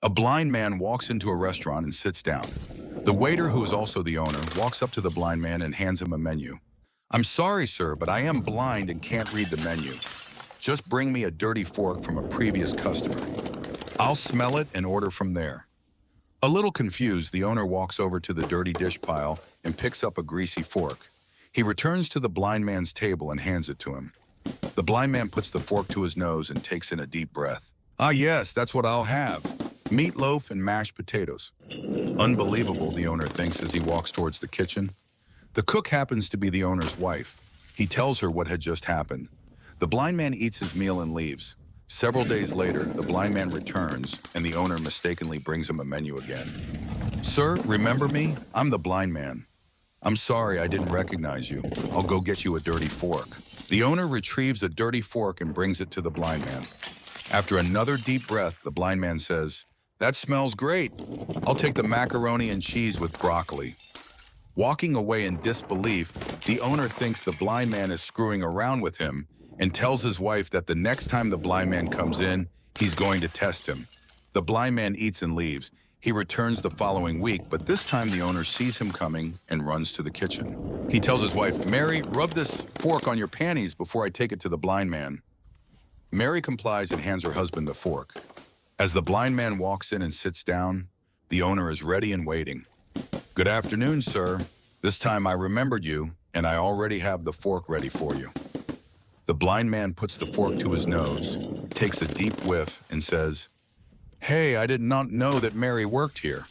A blind man walks into a restaurant and sits down. The waiter, who is also the owner, walks up to the blind man and hands him a menu. "I'm sorry, sir, but I am blind and can't read the menu. Just bring me a dirty fork from a previous customer. I'll smell it and order from there." A little confused, the owner walks over to the dirty dish pile and picks up a greasy fork. He returns to the blind man's table and hands it to him. The blind man puts the fork to his nose and takes in a deep breath. "Ah, yes, that's what I'll have. Meatloaf and mashed potatoes." Unbelievable, the owner thinks as he walks towards the kitchen. The cook happens to be the owner's wife. He tells her what had just happened. The blind man eats his meal and leaves. Several days later, the blind man returns, and the owner mistakenly brings him a menu again. "Sir, remember me? I'm the blind man. I'm sorry I didn't recognize you. I'll go get you a dirty fork." The owner retrieves a dirty fork and brings it to the blind man. After another deep breath, the blind man says, "That smells great. I'll take the macaroni and cheese with broccoli." Walking away in disbelief, the owner thinks the blind man is screwing around with him and tells his wife that the next time the blind man comes in, he's going to test him. The blind man eats and leaves. He returns the following week, but this time the owner sees him coming and runs to the kitchen. He tells his wife, "Mary, rub this fork on your panties before I take it to the blind man." Mary complies and hands her husband the fork. As the blind man walks in and sits down, the owner is ready and waiting. "Good afternoon, sir. This time I remembered you, and I already have the fork ready for you." The blind man puts the fork to his nose, takes a deep whiff, and says, "Hey, I did not know that Mary worked here."